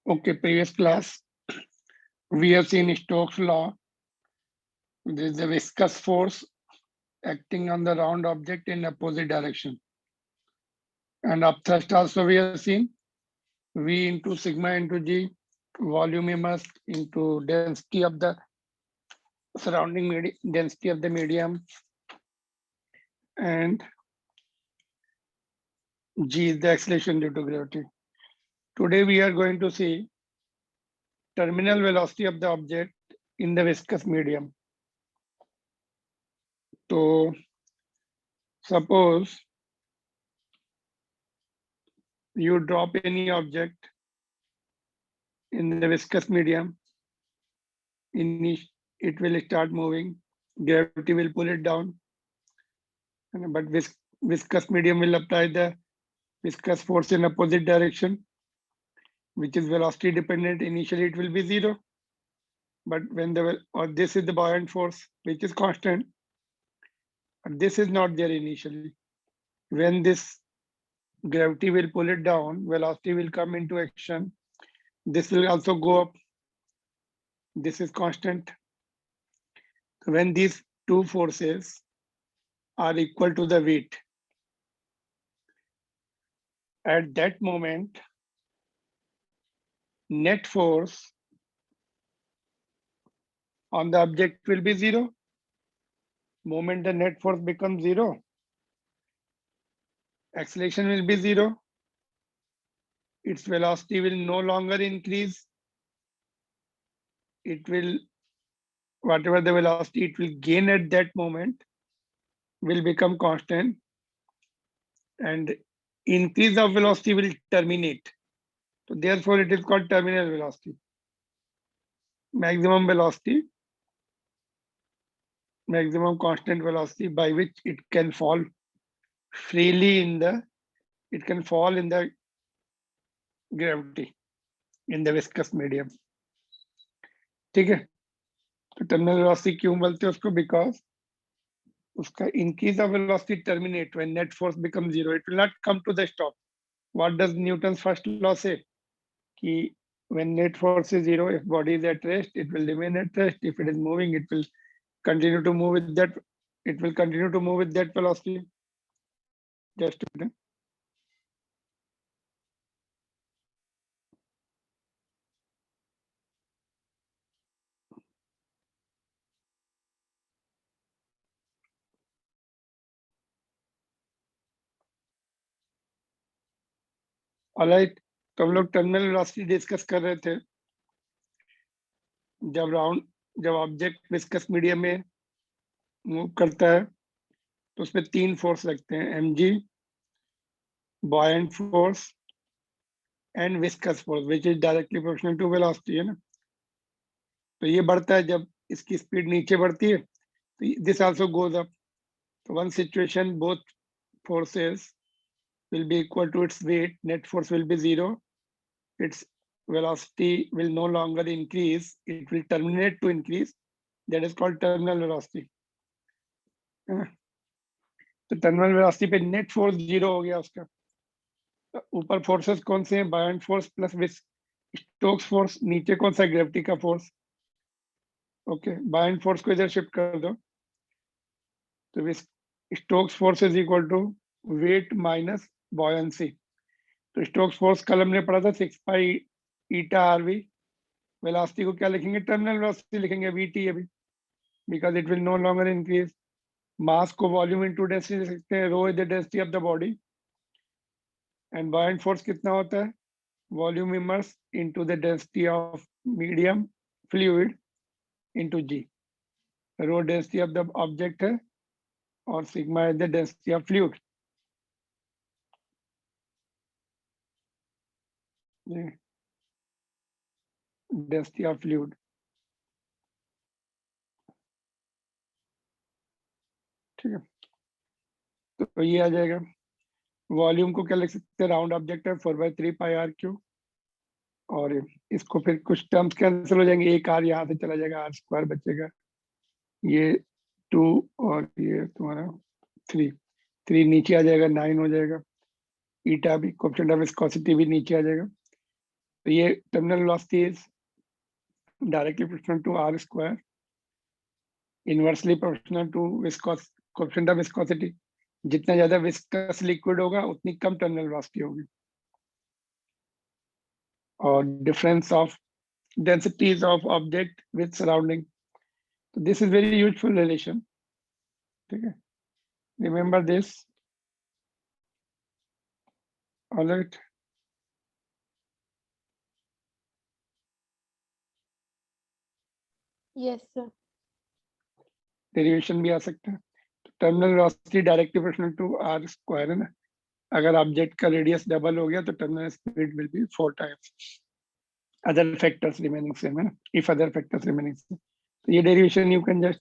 Okay, previous class, we have seen Stokes' law. This is the viscous force acting on the round object in opposite direction. And upthrust also we have seen V into sigma into G, volume immersed into density of the surrounding medium, density of the medium, and G is the acceleration due to gravity. Today we are going to see terminal velocity of the object in the viscous medium. So suppose you drop any object in the viscous medium, it will start moving, gravity will pull it down, but viscous medium will apply the viscous force in opposite direction, which is velocity dependent. Initially it will be zero, but when this is the buoyant force, which is constant, but this is not there initially. When this gravity will pull it down, velocity will come into action. This will also go up. This is constant. When these two forces are equal to the weight, at that moment, net force on the object will be zero. Moment the net force becomes zero, acceleration will be zero. Its velocity will no longer increase. It will, whatever the velocity it will gain at that moment will become constant, and increase of velocity will terminate. So therefore it is called terminal velocity. Maximum velocity, maximum constant velocity by which it can fall freely in the, it can fall in the gravity in the viscous medium. ठीक है, तो terminal velocity क्यों बोलते हैं उसको? Because उसका increase of velocity terminate when net force becomes zero. It will not come to the stop. What does Newton's first law say? Ki when net force is zero, if body is at rest, it will remain at rest. If it is moving, it will continue to move with that. It will continue to move with that velocity. Just a minute. Alright, तो हम लोग terminal velocity discuss कर रहे थे। जब object viscous medium में move करता है तो उसमें तीन फोर्स लगते हैं, mg, buoyant force and viscous force, which is directly proportional to velocity, है ना। तो ये बढ़ता है जब इसकी स्पीड नीचे बढ़ती है, तो this also goes up. So one situation, both forces will be equal to its weight, net force will be zero, its velocity will no longer increase, it will terminate to increase. That is called terminal velocity. तो terminal velocity पे net force zero हो गया उसका। तो ऊपर forces कौन से हैं? Bayern force plus Stokes force, नीचे कौन सा? ग्रेविटी का फोर्स। ओके, बायन फोर्स को इधर शिफ्ट कर दो, तो Stokes force is equal to weight minus buoyancy. तो स्टोक्स फोर्स कल हमने पढ़ा था 6 पाई ईटा आरवी। वेलोसिटी को क्या लिखेंगे? टर्मिनल वेलोसिटी लिखेंगे, वीटी अभी, because it will no longer increase. Mass को वॉल्यूम इनटू डेंसिटी लिख सकते हैं, rho is the density of the body, and buoyant force कितना होता है? Volume immerse into the density of medium fluid into g. Rho density of the object है और sigma is the density of fluid. Density of fluid, ठीक है। तो ये आ जाएगा। वॉल्यूम को क्या लिख सकते हैं? राउंड ऑब्जेक्ट है, 4/3 पाई आर क्यू, और इसको फिर कुछ टर्म्स कैंसिल हो जाएंगे, एक आर यहाँ से चला जाएगा, आर स्क्वायर बचेगा, ये 2 और ये तुम्हारा 3 नीचे आ जाएगा, 9 हो जाएगा। ईटा भी, कोएफिशिएंट ऑफ विस्कोसिटी भी नीचे आ जाएगा। तो ये terminal velocity is directly proportional to R square, inversely proportional to viscous coefficient of viscosity. जितना ज्यादा विस्कस लिक्विड होगा उतनी कम टर्मिनल वेलोसिटी होगी। और difference of densities of object with surrounding. So this is very useful relation. Okay, remember this. All right. Yes, sir. Derivation भी आ सकता है। Terminal velocity directly proportional to R square है ना। अगर ऑब्जेक्ट का रेडियस डबल हो गया तो terminal speed will be 4 times other factors remaining same है ना, if other factors remaining same. तो ये derivation you can just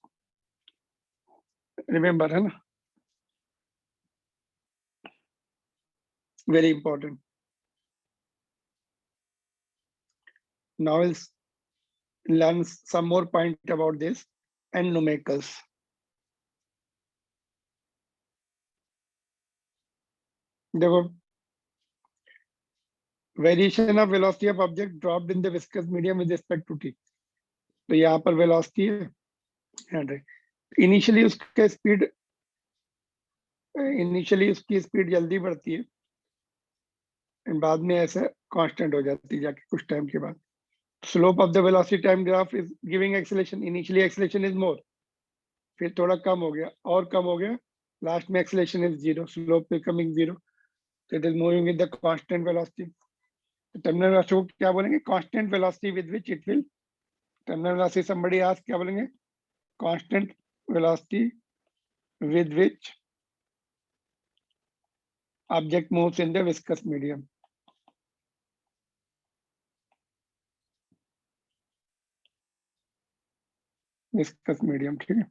remember है ना, very important. Now we'll learn some more point about this and numericals. देखो, variation of velocity of object dropped in the viscous medium with respect to T. तो यहाँ पर velocity है, initially उसका speed, initially उसकी speed जल्दी बढ़ती है, बाद में ऐसे कांस्टेंट हो जाती है जाके कुछ टाइम के बाद। Slope of the velocity time graph is giving acceleration, initially acceleration is more, फिर थोड़ा कम हो गया और कम हो गया, लास्ट में acceleration is zero, slope becoming zero. So it is moving with the constant velocity. Terminal velocity को क्या बोलेंगे? Constant velocity with which it will, terminal velocity somebody ask क्या बोलेंगे? Constant velocity with which object moves in the viscous medium. Viscous medium, ठीक है।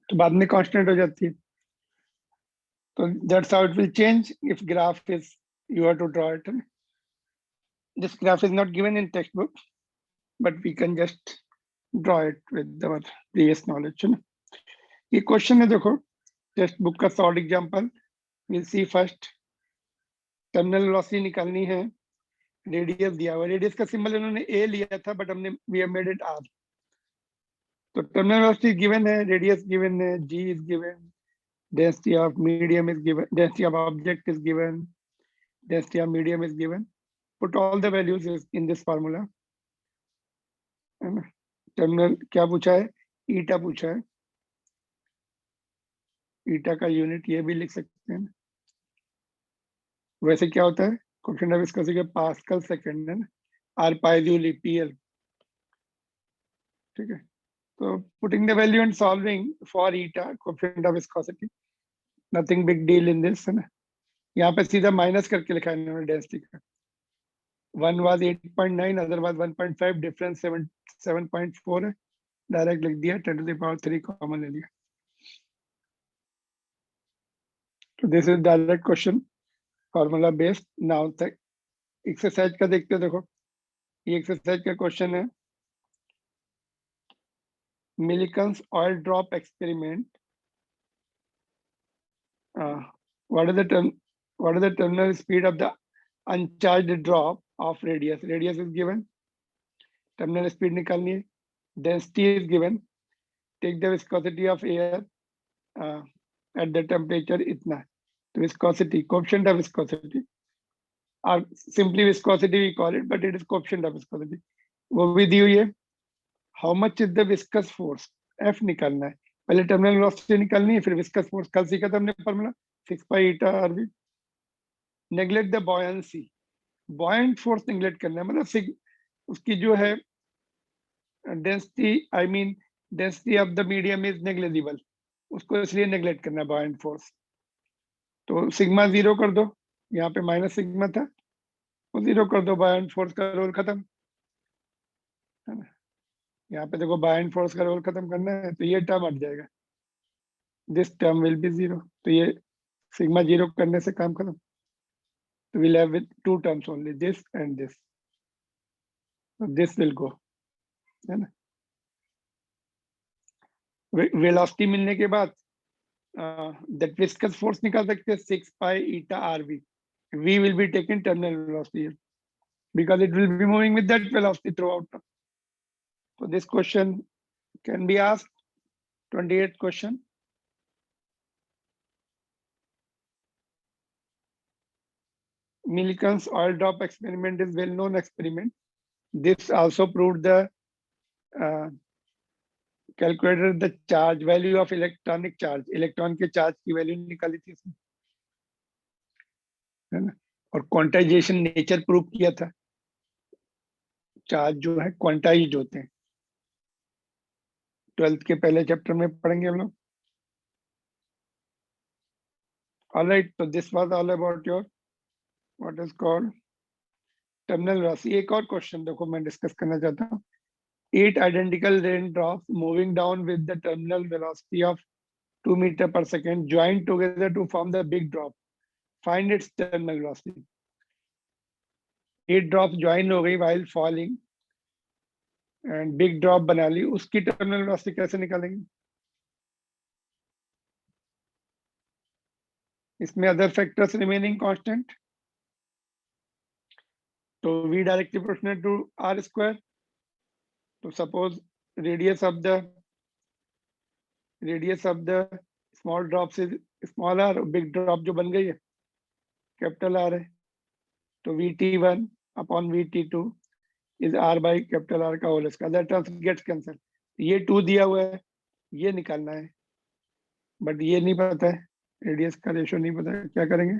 तो बाद में कांस्टेंट हो जाती है। तो that's how it will change if graph is, you have to draw it. This graph is not given in textbook, but we can just draw it with our previous knowledge. ये question है, देखो text book का short example. Will see first, terminal velocity निकालनी है, radius दिया हुआ, radius का symbol इन्होंने ए लिया था बट हमने we have made it R. तो टर्मिनल वेलोसिटी गिवन है, रेडियस गिवन है, g is given, density of medium is given, density of object is given, density of medium is given, put all the values in this formula, है ना। Terminal क्या पूछा है? ईटा पूछा है, ईटा का यूनिट ये भी लिख सकते हैं। वैसे क्या होता है? Coefficient of viscosity pascal second है ना, आर पाई जूल पीएल, ठीक है। तो putting the value and solving for eta coefficient of viscosity, nothing big deal in this, है ना। यहाँ पे सीधा माइनस करके लिखा है इन्होंने डेंसिटी का। One was 8.9, other was 1.5, difference 7.4 है, डायरेक्ट लिख दिया, 10 to the power 3 कॉमन ले लिया। तो this is direct question, formula based. Now तक एक्सरसाइज का देखते हैं। देखो ये एक्सरसाइज का क्वेश्चन है, Millikan's oil drop experiment. What is the terminal speed of the uncharged drop of radius? Radius is given. Terminal speed निकालनी है. Density is given. Take the viscosity of air at the temperature इतना. तो viscosity, coefficient of viscosity, or simply viscosity we call it, but it is coefficient of viscosity. वो भी दी हुई है. How much is the viscous force? F निकालना है। पहले terminal velocity निकालनी है, फिर विस्कस फोर्स। कल सीखा था हमने formula 6 pi eta RV. Neglect the buoyancy, buoyant force neglect करना है, मतलब उसकी जो है density, I mean density of the medium is negligible, उसको इसलिए नेग्लेक्ट करना है बॉयंट फोर्स। तो सिग्मा जीरो कर दो, यहाँ पे माइनस सिग्मा था, वो जीरो कर दो, बॉयंट फोर्स का रोल खत्म, है ना। यहाँ पे देखो बॉयंट फोर्स का रोल खत्म करना है तो ये टर्म हट जाएगा, this term will be zero. तो ये सिग्मा जीरो करने से काम खत्म। तो we'll have with two terms only, this and this. So this will go, है ना। वेलोसिटी मिलने के बाद that viscous force निकाल सकते हैं 6 pi eta RV, V will be taken terminal velocity here, because it will be moving with that velocity throughout. So this question can be asked. 28th question. Millikan's oil drop experiment is well-known experiment. This also proved the calculated the charge value of electronic charge. Electron के charge की value निकाली थी इसमें, है ना? और quantization nature prove किया था. चार्ज जो है क्वांटाइज्ड होते हैं. 12th के पहले चैप्टर में पढ़ेंगे हम लोग. All right, so this was all about your what is called terminal velocity. एक और क्वेश्चन देखो मैं डिस्कस करना चाहता हूँ. 8 identical raindrops moving down with the terminal velocity of 2 meters per second joined together to form the big drop. Find its terminal velocity. 8 drops join हो गई while falling and big drop बना ली. उसकी terminal velocity कैसे निकालेंगे? इसमें other factors remaining constant. तो v directly proportional to r square. So suppose radius of the small drops is small r, big drop जो बन गई है capital R है, तो VT1 upon VT2 is R by capital R का whole square. That terms gets cancelled. ये 2 दिया हुआ है, ये निकालना है, बट ये नहीं पता है, रेडियस का रेशियो नहीं पता है, क्या करेंगे?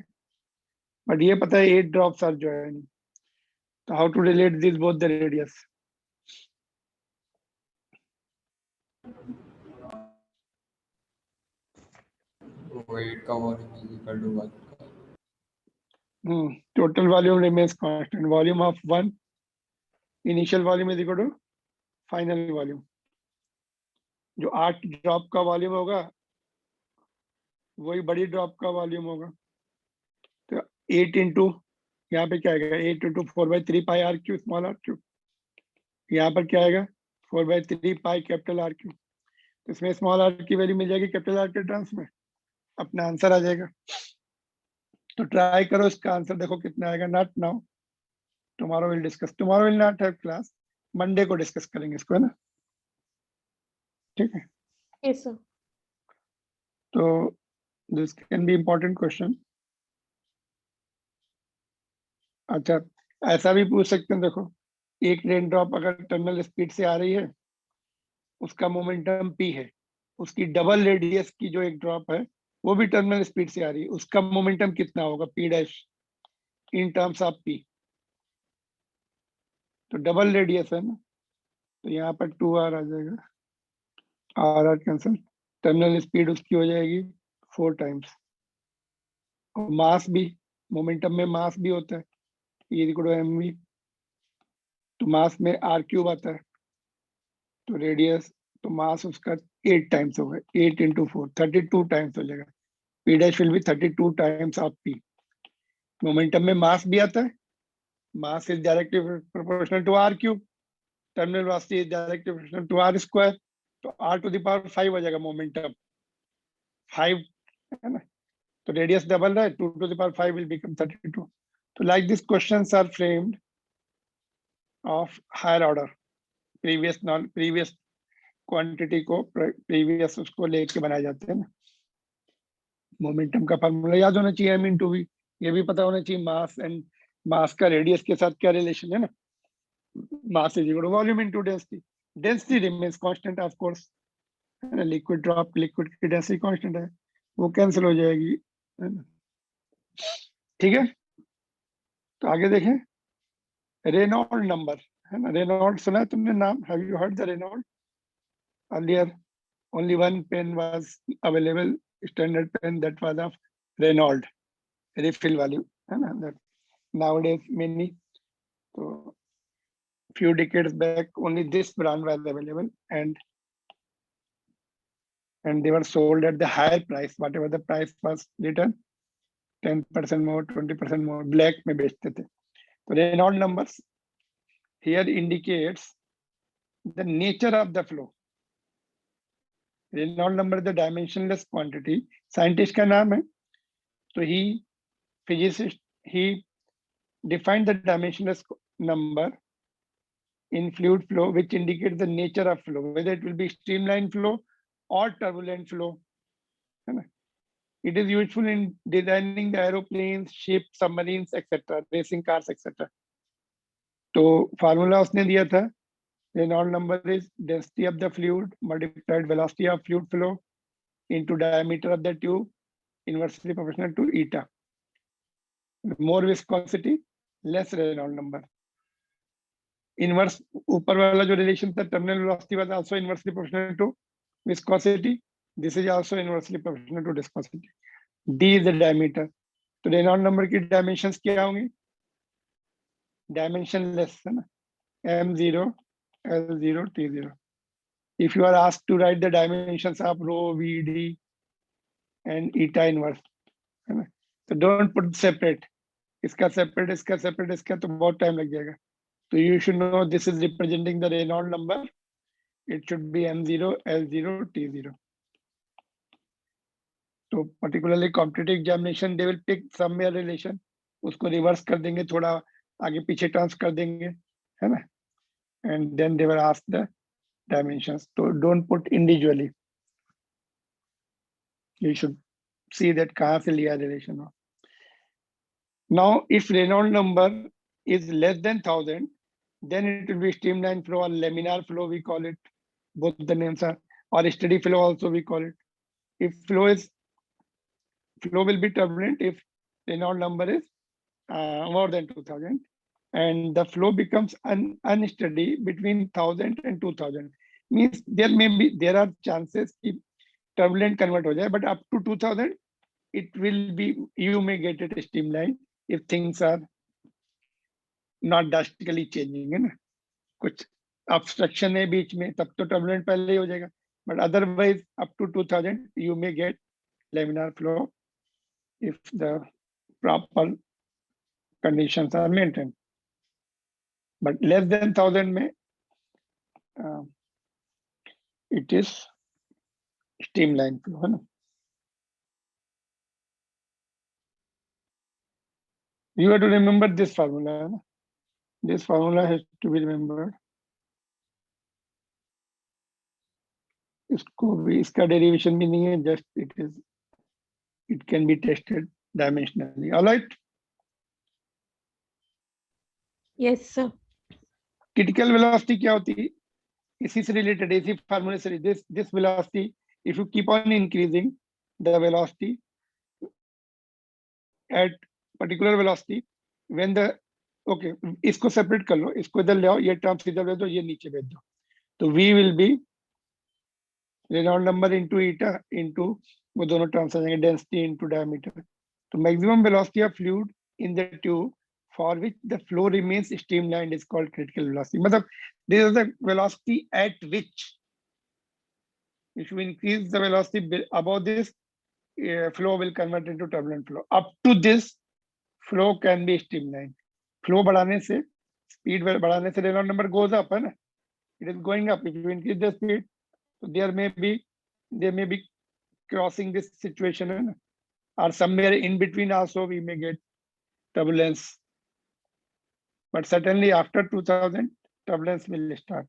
बट ये पता है 8 ड्रॉप्स आर जॉइनिंग. तो how to relate this both the radius? weight का volume is equal to 1. Total volume remains constant. Volume of one initial volume is equal to final volume. जो 8 ड्रॉप का volume होगा वही बड़ी drop का volume होगा. तो 8 इंटू यहाँ पे क्या आएगा? 8 into 4/3 pi R cube small R cube. यहाँ पर क्या आएगा? 4/3 पाई कैपिटल आर क्यू. तो इसमें स्मॉल आर की वैल्यू मिल जाएगी कैपिटल आर के टर्म्स में, अपना आंसर आ जाएगा. तो ट्राई करो, इसका आंसर देखो कितना आएगा. Not now, tomorrow will discuss. Tomorrow will not have class, Monday को डिस्कस करेंगे इसको, है ना? ठीक है. Yes, sir. तो this can be important question. अच्छा, ऐसा भी पूछ सकते हैं. देखो, एक रेन ड्रॉप अगर टर्मिनल स्पीड से आ रही है, उसका मोमेंटम p है, उसकी डबल रेडियस की जो एक ड्रॉप है वो भी टर्मिनल स्पीड से आ रही है, उसका मोमेंटम कितना होगा? p dash in terms of p. तो डबल रेडियस है ना, तो यहाँ पर 2r आ जाएगा, r कैंसिल. टर्मिनल स्पीड उसकी हो जाएगी 4 टाइम्स. और मास भी, मोमेंटम में मास भी होता है, e इक्वल टू mv. तो मास में r क्यूब आता है, तो रेडियस, तो मास उसका 8 टाइम्स होगा. 8 इंटू 4 32 टाइम्स हो जाएगा. p dash will be 32 times of p. Momentum में मास भी आता है, mass is directly proportional to r cube. Terminal velocity is directly proportional to r square. तो r टू द पावर 5 हो जाएगा मोमेंटम 5, है ना? तो रेडियस डबल रहा है, 2 to the power 5 will become 32. तो like this questions are framed of higher order. Previous quantity को प्रीवियस उसको लेके बनाए जाते हैं ना. मोमेंटम का फार्मूला याद होना चाहिए, m इंटू v. ये भी पता होना चाहिए मास एंड मास का रेडियस के साथ क्या रिलेशन है ना. Mass is equal to volume into density. Density remains constant of course, है ना. लिक्विड ड्रॉप, लिक्विड की डेंसिटी कांस्टेंट है, वो कैंसिल हो जाएगी, है ना. ठीक है. तो आगे देखें. रेनॉल्ड नंबर, है ना. रेनॉल्ड सुना है तुमने नाम? Have you heard the Reynold? Earlier only one pen was available, standard pen, that was of Renault, refill value, है ना. That nowadays many, so few decades back only this brand was available, and they were sold at the higher price, whatever the price was written, 10% more, 20% more, black में बेचते थे. तो Renault numbers here indicates the nature of the flow. Reynolds number is the dimensionless quantity. Scientist का नाम है. तो ही physicist he defined the dimensionless number in fluid flow, which indicates the nature of flow, whether it will be streamline flow or turbulent flow. It is useful in designing the aeroplanes, ships, submarines, etc., racing cars, etc. तो formula उसने दिया था, Reynolds number is density of the fluid multiplied velocity of fluid flow into diameter of the tube inversely proportional to eta. More viscosity, less Reynolds number. Inverse ऊपर वाला जो relation था, terminal velocity was also inversely proportional to viscosity. This is also inversely proportional to viscosity. D is the diameter. तो Reynolds number की dimensions क्या होंगी? Dimensionless है ना, M0, L0, T0. If you are asked to write the dimensions of rho, V, D, and eta inverse, है ना, so don't put separate. इसका separate, इसका separate, इसका तो बहुत time लग जाएगा. So you should know this is representing the Reynolds number. It should be M0, L0, T0. So particularly competitive examination, they will pick somewhere relation. उसको reverse कर देंगे, थोड़ा आगे पीछे turns कर देंगे, है ना? And then they will ask the dimensions. So don't put individually. You should see that कहाँ से लिया relation हो. Now, if Reynolds number is less than 1000, then it will be streamline flow or laminar flow, we call it. Both the names are, or steady flow also we call it. If flow will be turbulent if Reynolds number is more than 2000, and the flow becomes unsteady between 1000 and 2000. Means there are chances if turbulent convert हो जाए, but up to 2000 it will be, you may get it streamline if things are not drastically changing, है ना, कुछ obstruction है बीच में, तब तो turbulent पहले ही हो जाएगा, but otherwise up to 2000 you may get laminar flow if the proper conditions are maintained. But less than 1000 में it is streamline flow, है ना. You have to remember this formula, है ना. This formula has to be remembered. इसको भी, इसका derivation भी नहीं है, just it can be tested dimensionally. All right. Yes, sir. Critical velocity क्या होती है? इसी से related, इसी formula से. This velocity, if you keep on increasing the velocity at particular velocity, when the okay, इसको separate कर लो, इसको इधर ले आओ, ये terms इधर भेज दो, ये नीचे भेज दो. तो V will be Reynolds number into eta into वो दोनों terms आ जाएंगे, density into diameter. तो maximum velocity of fluid in the tube for which the flow remains streamlined is called critical velocity. मतलब this is the velocity at which, if you increase the velocity above this, flow will convert into turbulent flow. Up to this, flow can be streamlined. Flow बढ़ाने से, speed बढ़ाने से Reynolds number goes up, है ना? It is going up. If you increase the speed, so they may be crossing this situation, है ना? Or somewhere in between also we may get turbulence. But certainly after 2000, turbulence will start.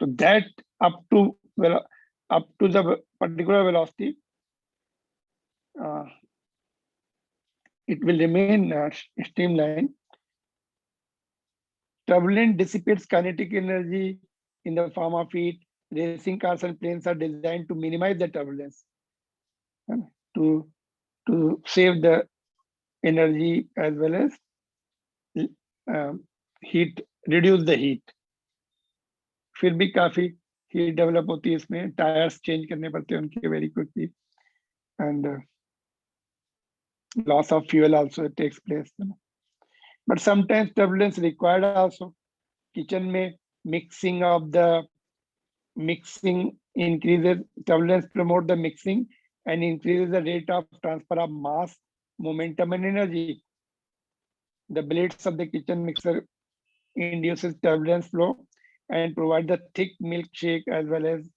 So that up to the particular velocity, it will remain streamlined. Turbulence dissipates kinetic energy in the form of heat. Racing cars and planes are designed to minimize the turbulence, to save the energy as well as heat, reduce the heat. फिर भी काफी heat develop होती है इसमें, tires change करने पड़ते हैं उनके very quickly, and loss of fuel also takes place. But sometimes turbulence required also. Kitchen में mixing increases, turbulence promote the mixing and increases the rate of transfer of mass, momentum and energy. The blades of the kitchen mixer induces turbulence flow and provide the thick milkshake as well as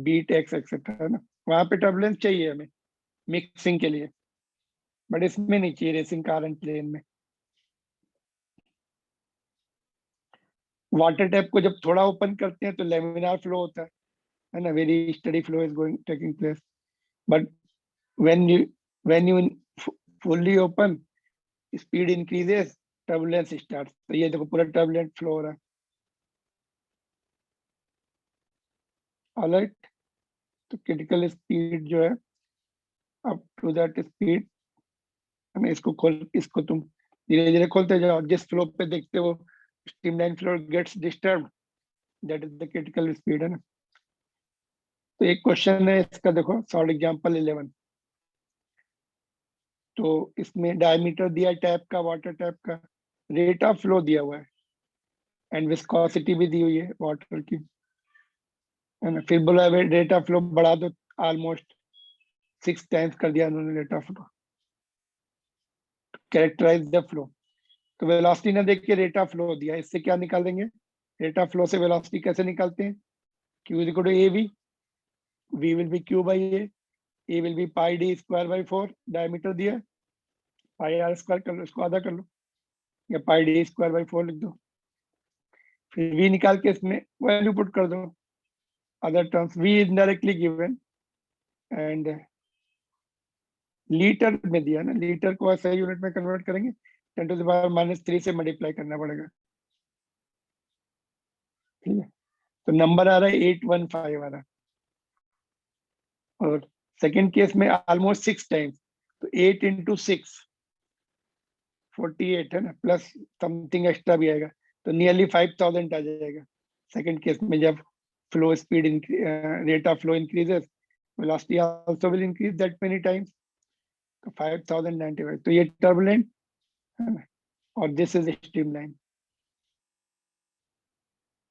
beat X, etc. वहाँ पे turbulence चाहिए हमें mixing के लिए. But इसमें नहीं चाहिए racing car and plane में। वाटर टैप को जब थोड़ा ओपन करते हैं तो लेमिनार फ्लो होता है ना, very steady flow is going taking place. But when you fully open, speed increases, turbulence start. तो ये देखो पूरा टर्बुलेंट फ्लो हो रहा है। ऑलराइट, तो क्रिटिकल स्पीड जो है, अप टू दैट स्पीड, हमें इसको तुम धीरे धीरे खोलते जाओ। जिस फ्लो पे देखते हो streamline flow gets disturb, that is the critical speed, है ना। तो एक क्वेश्चन है इसका, देखो सॉल्व एग्जांपल 11। तो इसमें डायमीटर दिया टैप का, वाटर टैप का, रेट ऑफ फ्लो दिया हुआ है एंड विस्कोसिटी भी दी हुई है वाटर की, है ना। फिर बोला रेट ऑफ फ्लो बढ़ा दो, ऑलमोस्ट 6 टाइम्स कर दिया उन्होंने rate of flow. Characterise the flow, तो वेलोसिटी ना देख के रेट ऑफ फ्लो दिया, इससे क्या निकाल देंगे? रेट ऑफ फ्लो से वेलोसिटी कैसे निकालते हैं? Q is equal to A V, V will be Q by A will be pi D square by 4, diameter दिया, पाई R स्क्वायर कर लो, इसको आधा कर लो, या पाई D स्क्वायर बाई 4 लिख दो। फिर V निकाल के इसमें वैल्यू पुट कर दो, other terms V is directly given and litre में दिया ना, लीटर को ऐसे यूनिट में कन्वर्ट करेंगे 10 टू द पावर -3 से मल्टीप्लाई करना पड़ेगा, ठीक है। तो नंबर आ रहा है 815 आ रहा है। और सेकेंड केस में ऑलमोस्ट 6 टाइम्स, तो 8 इंटू 6 48 है ना, प्लस समथिंग एक्स्ट्रा भी आएगा, तो नियरली 5000 आ जाएगा। सेकेंड केस में जब flow speed rate of flow increases, velocity also will increase that many times, तो 5095। तो ये टर्बुलेंट है ना, और दिस इज स्ट्रीमलाइन।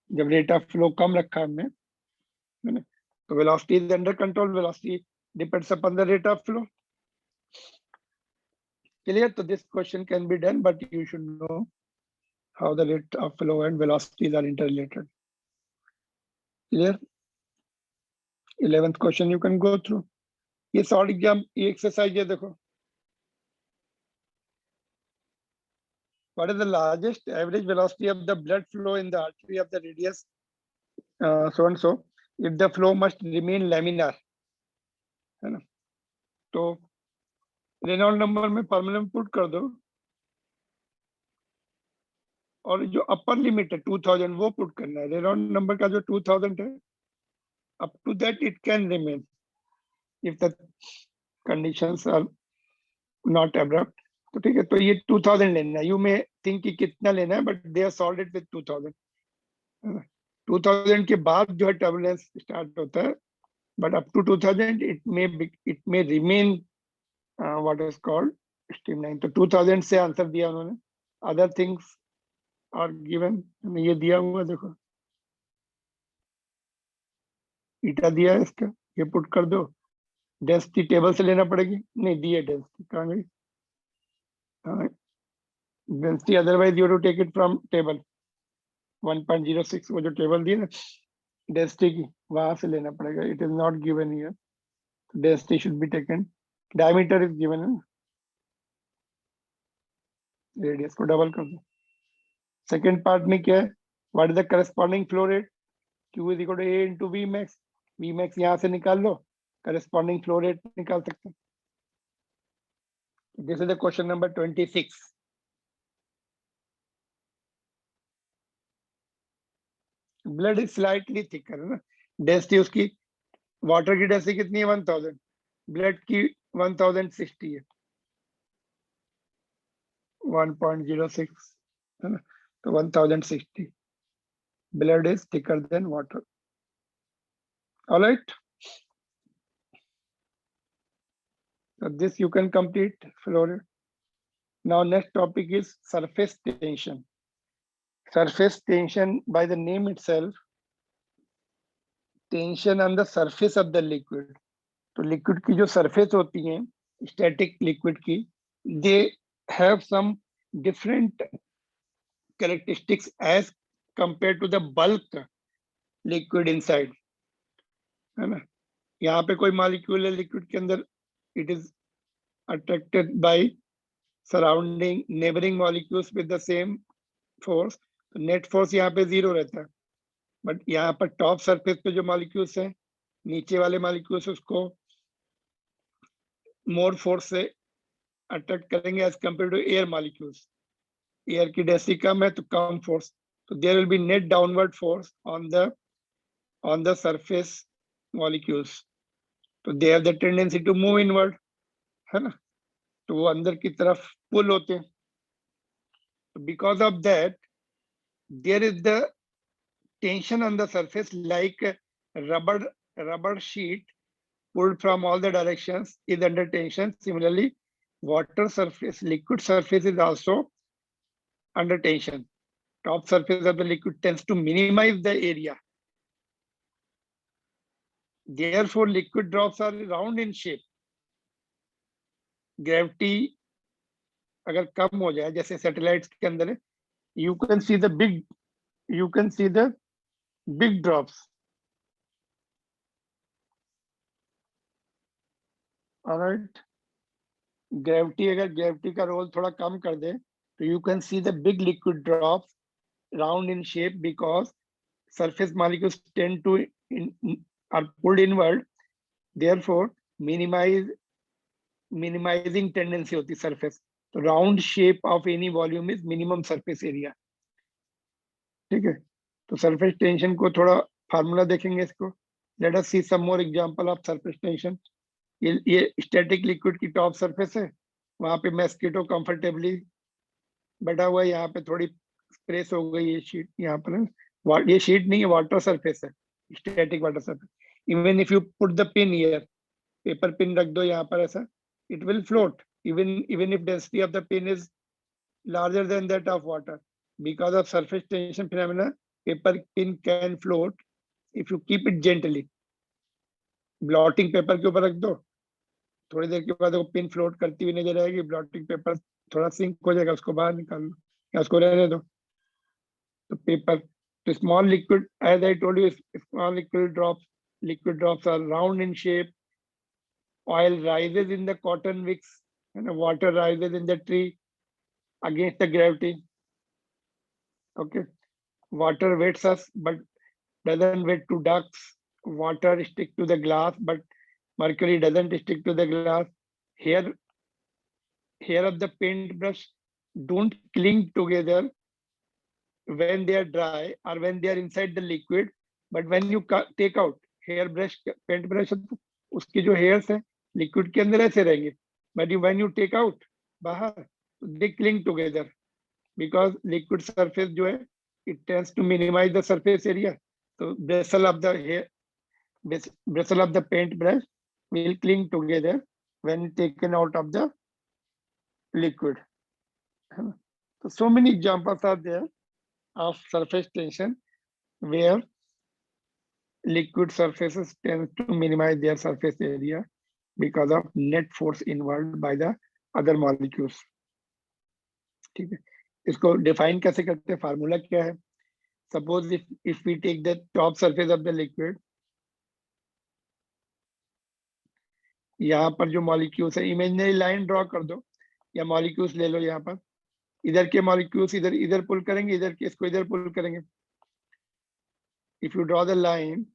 जब रेट ऑफ फ्लो कम रखा हमने, है ना, तो velocity is under control, velocity depends upon the rate of flow. Clear? So this question can be done, but you should know how the rate of flow and velocities are interrelated. Clear? 11th question you can go through. ये short exam ये exercise है, देखो। What is the largest average velocity of the blood flow in the artery of the radius so and so if the flow must remain laminar, है ना। तो Reynold number में formula में put कर दो, और जो अपर लिमिट है 2000 वो पुट करना है। रेनॉल्ड नंबर का जो 2000 है, up to that it can remain if the conditions are not abrupt। तो ठीक है, तो ये 2000 लेना है। यू में थिंक कि कितना लेना है, but they are solved it with 2000। 2000 के बाद जो है टर्बुलेंस स्टार्ट होता है, but up to 2000 it may remain what is called streamline. तो 2000 से आंसर दिया उन्होंने। अदर थिंग्स आर गिवन, ये दिया हुआ देखो, ईटा दिया है इसका, ये पुट कर दो। डेंसिटी टेबल से लेना पड़ेगी, नहीं दी है डेंसिटी, कहाँ गई? हाँ, density otherwise you to take it from table 1.06, वो जो टेबल दी है ना डेंसिटी की, वहां से लेना पड़ेगा। It is not given here, density should be taken. Diameter is given है, रेडियस को डबल कर दो। सेकेंड पार्ट में क्या है? What is the corresponding flow rate? Q is equal to A into V max. V max यहाँ से निकाल लो, करस्पॉन्डिंग फ्लो रेट निकाल सकते हैं। This is the question number 26। Blood is slightly thicker, है ना। डेंसिटी उसकी, वाटर की डेंसिटी कितनी है? 1000, ब्लड की 1060 है, 1.06, है ना। तो 1060, blood is thicker than water. All right, so this you can complete flow rate. Now next topic is surface tension. Surface tension, by the name itself, tension on the surface of the liquid. तो liquid की जो surface होती है static liquid की, they have some different characteristics as compared to the bulk liquid inside, है ना। यहाँ पे कोई मॉलिक्यूल है लिक्विड के अंदर, it is attracted by surrounding neighboring molecules with the same force, तो नेट फोर्स यहाँ पे 0 रहता है, बट यहाँ पर टॉप सरफेस पे जो मॉलिक्यूल्स हैं, नीचे वाले मॉलिक्यूल्स उसको मोर फोर्स से अट्रैक्ट करेंगे as compare to air molecules. Air की डेंसिटी कम है तो कम फोर्स, तो there will be net downward force on the surface molecules, तो they have the tendency to move inward, है ना, तो वो अंदर की तरफ पुल होते हैं। तो because of that there is the tension on the surface like rubber sheet pulled from all the directions is under tension. Similarly, water surface, liquid surface is also under tension. Top surface of the liquid tends to minimize the area. Therefore, liquid drops are round in shape. Gravity अगर कम हो जाए, जैसे satellites के अंदर है, you can see the big drops. Alright. Gravity का role थोड़ा कम कर दे, तो you can see the big liquid drops round in shape because surface molecules tend to are pulled inward. Therefore, minimizing tendency होती surface. तो round shape of any volume is minimum surface area. ठीक है, तो surface tension को थोड़ा formula देखेंगे इसको. Let us see some more example of surface tension. ये स्टैटिक लिक्विड की टॉप सरफेस है, वहां पे मस्कीटो कंफर्टेबली बैठा हुआ है, यहाँ पे थोड़ी स्प्रेस हो गई ये शीट, यहाँ पर ये शीट नहीं है, वाटर सरफेस है, static water surface. Even if you put the pin here, paper pin रख दो यहाँ पर ऐसा, it will float even if density of the pin is larger than that of water. Because of surface tension phenomena, paper pin can float if you keep it gently. Blotting paper के ऊपर रख दो, थोड़ी देर के बाद वो pin float करती हुई नजर आएगी, ब्लॉटिंग पेपर थोड़ा सिंक हो जाएगा, उसको बाहर निकाल लो या उसको रहने दो. तो पेपर, तो small liquid, as I told you, small liquid drops are round in shape. Oil rises in the cotton wicks and water rises in the tree against the gravity. Okay, water wets us but doesn't wet to ducks. Water stick to the glass but mercury doesn't stick to the glass. Hair of the paintbrush don't cling together when they are dry or when they are inside the liquid, but when you take out paint brush, उसके जो hairs है liquid के अंदर ऐसे रहेंगे, but when you take out बाहर, they cling together because liquid surface जो है, it tends to minimize the surface area. So bristle of the paintbrush will cling together when taken out of the liquid. So many examples are there of surface tension where liquid surfaces tend to minimize their surface area because of net force involved by the other molecules. ठीक है, इसको define कैसे करते हैं, formula क्या है? Suppose if we take the top surface of the liquid, यहाँ पर जो molecules है, imaginary line draw कर दो या molecules ले लो, यहाँ पर इधर के molecules इधर पुल करेंगे, इधर के इसको इधर पुल करेंगे. If you draw the line,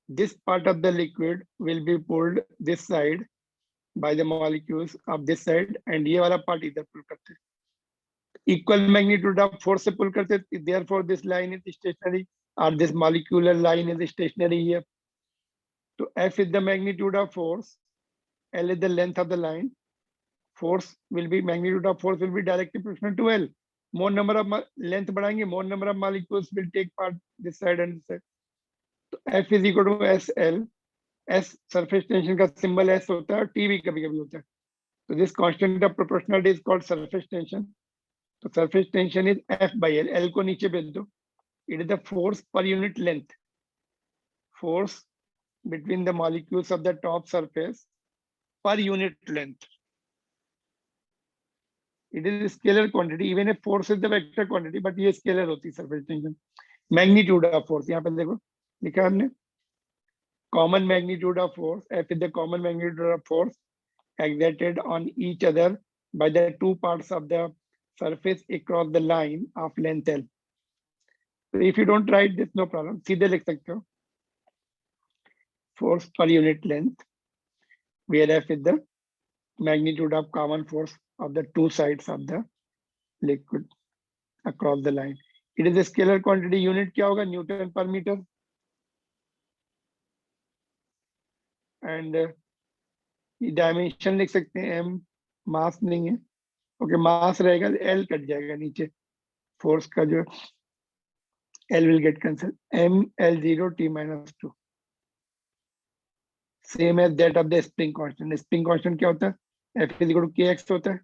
this part of the liquid will be pulled this side by the molecules of this side, and ये वाला part इधर pull करते हैं. Equal magnitude of force से pull करते हैं, therefore this line is stationary or this molecular line is stationary here. So F is the magnitude of force, L is the length of the line. Magnitude of force will be directly proportional to L. More number of length बढ़ाएंगे, more number of molecules will take part this side and this side. So F is equal to SL. S surface tension का symbol S होता है और T भी कभी-कभी होता है. So this constant of proportionality is called surface tension. So surface tension is F by L. L को नीचे भेज दो. It is the force per unit length. Force between the molecules of the top surface per unit length. It is a scalar quantity, even if force is the vector quantity, but ये scalar होती है surface tension. Magnitude of force, यहाँ पे देखो लिखा हमने, common magnitude of force. F is the common magnitude of force exerted on each other by the two parts of the surface across the line of length L. So if you don't write this, no problem. सीधे लिख सकते हो. Force per unit length, where F is the magnitude of common force of the two sides of the liquid across the line. It is a scalar quantity. Unit क्या होगा? Newton per meter. And dimension लिख सकते हैं m, मास नहीं है. Okay, मास रहेगा, l cut जाएगा नीचे. फोर्स का जो l will get cancelled. m L0 T minus 2. Same as that of the spring constant. Spring constant क्या होता है? F is equal to kx होता है.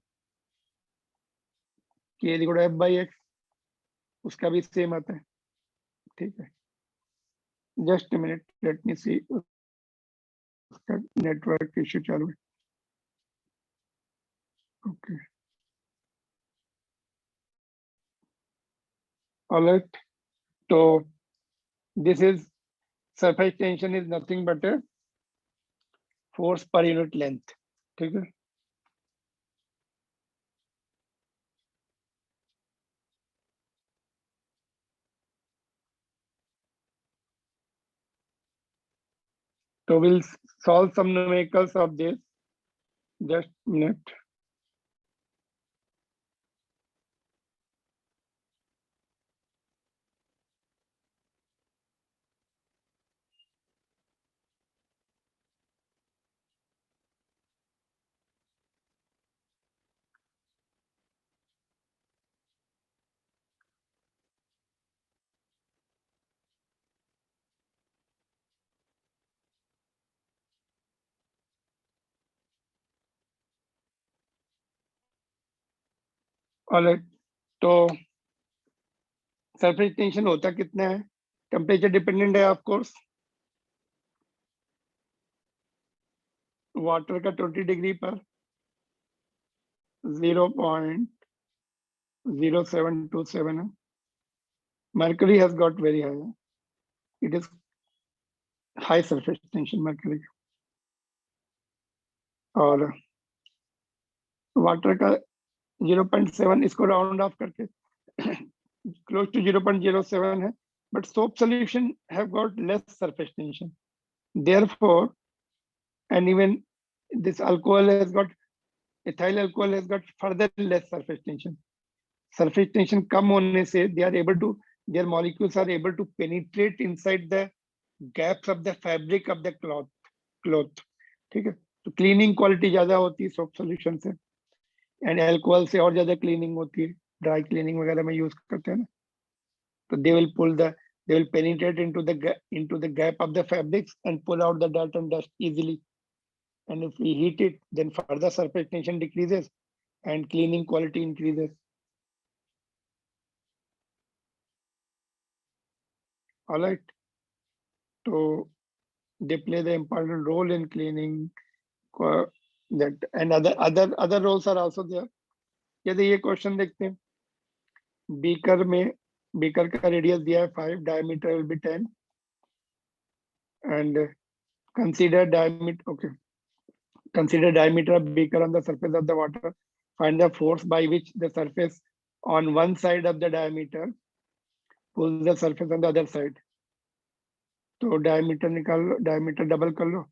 K is equal to F by x. उसका भी सेम आता है. ठीक है. Just a minute. Let me see. उसका नेटवर्क इश्यू चालू है. Okay. All right. So this is surface tension is nothing but a force per unit length. ठीक है. So we'll solve some numericals of this. Just a minute. Alright, तो surface tension होता कितना है? Temperature dependent है of course. Water का 20 degree पर 0.0727 है. Mercury has got very high. It is high surface tension mercury. और वाटर का 0.7, इसको राउंड ऑफ करके close to 0.07 है. But soap solution have got less surface tension. Therefore, and even this alcohol has got, ethyl alcohol has got further less surface tension. Surface tension कम होने से they are able to, their molecules are able to penetrate inside the gaps of the fabric of the cloth. ठीक है. तो cleaning quality ज्यादा होती है soap solution से, and alcohol से और ज्यादा क्लीनिंग होती है. ड्राई क्लीनिंग वगैरह में यूज करते हैं ना. तो they will penetrate into the gap of the fabrics and pull out the dirt and dust easily. And if we heat it, then further surface tension decreases and cleaning quality increases. All right. So they play the important role in cleaning. That and other roles are also there. यदि ये question देखते हैं, beaker का radius दिया है 5, diameter will be 10, and consider diameter. Okay, consider diameter of beaker on the surface of the water. Find the force by which the surface on one side of the diameter pulls the surface on the other side. तो diameter निकाल लो, diameter double कर लो,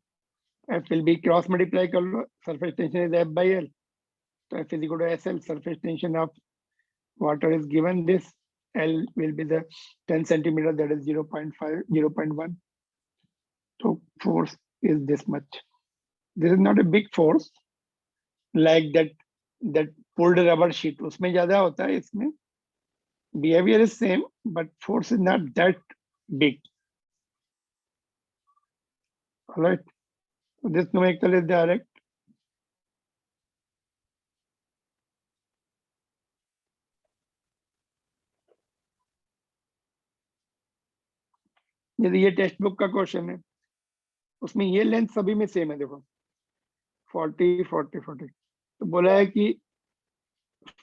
F will be cross multiply कर लो. Surface tension is F by L. So F is equal to SL. Surface tension of water is given this. L will be the 10 centimeter, that is 0.5, 0.1. So force is this much. This is not a big force like that pulled rubber sheet. उसमें ज्यादा होता है, इसमें behavior is same, but force is not that big. All right. So this numerical is direct. यदि ये text book का question है, उसमें ये लेंथ सभी में सेम है. देखो 40, 40, 40. तो बोला है कि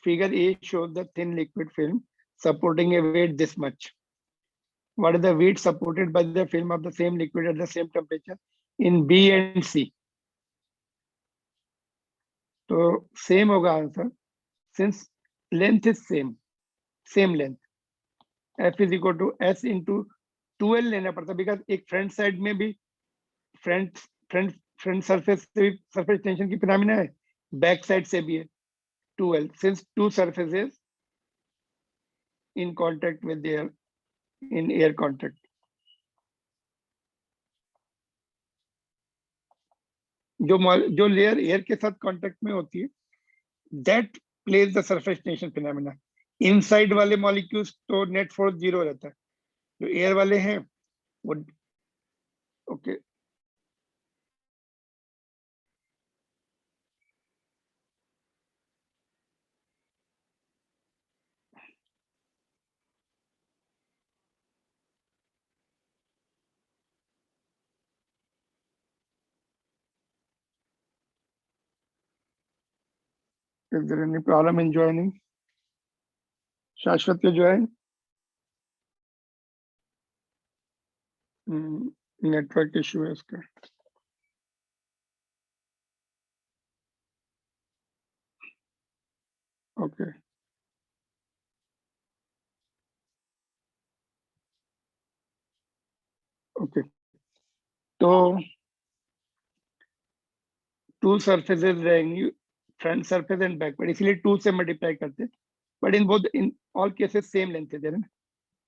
figure A shows the thin liquid film supporting a weight this much. What is the weight supported by the film of the same liquid at the same temperature in B and C? तो same होगा answer, since length is same length, F is equal to S into 2L लेना पड़ता, because एक front side में भी front front front surface से भी surface tension की फिनोमिना है, बैक साइड से भी है 2L, since two surfaces in contact with their in air contact. जो लेयर एयर के साथ कांटेक्ट में होती है, that place the surface tension phenomena. Inside वाले मॉलिक्यूल्स तो नेट फोर्स 0 रहता है, जो एयर वाले हैं वो okay Is there any problem in joining? शाश्वत के ज्वाइन, नेटवर्क इशू है इसका। ओके ओके, तो टू सरफेसेस रहेंगी, front surface and back, but इसलिए 2 से मल्टीप्लाई करते, but in both in all cases same length है ना,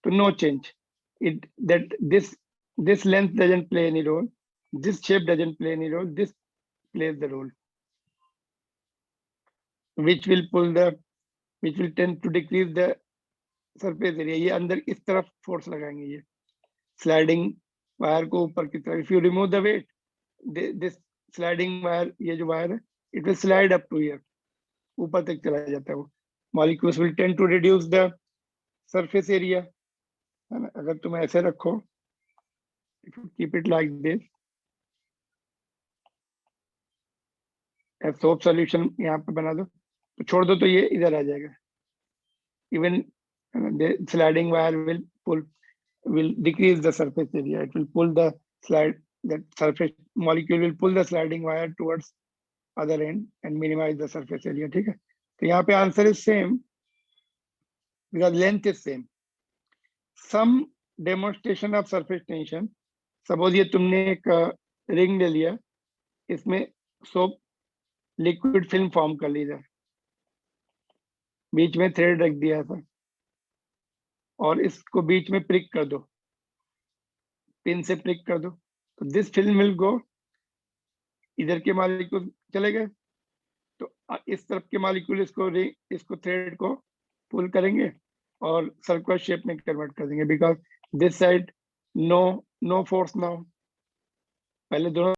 तो no change. It that this length doesn't play any role, this shape doesn't play any role, this plays the role, which will tend to decrease the surface area। ये अंदर इस तरफ force लगाएंगे, ये sliding wire को ऊपर की तरफ, if you remove the weight, this sliding wire, ये जो वायर है, it will slide up to here, ऊपर तक चला जाता है वो। molecules will tend to reduce the surface area, है ना। अगर तुम ऐसे रखो, if you keep it like this, soap solution यहाँ पे बना दो, तो छोड़ दो तो ये इधर आ जाएगा। Even sliding wire will decrease the surface area, it will pull the that surface molecule will pull the sliding wire towards other end and minimize the surface area, ठीक है। तो यहाँ पे answer is same because length is same. Some demonstration of surface tension, suppose ये तुमने एक ring ले लिया, इसमें सोप लिक्विड फिल्म फॉर्म कर ली, बीच में थ्रेड रख दिया था, और इसको बीच में प्रिक कर दो, पिन से प्रिक कर दो, तो दिस फिल्म विल गो, इधर के मॉलिक्यूल चले गए, तो इस तरफ के मॉलिक्यूल इसको थ्रेड को पुल करेंगे और सर्कुलर शेप में कन्वर्ट कर देंगे, because this side no force now, पहले दोनों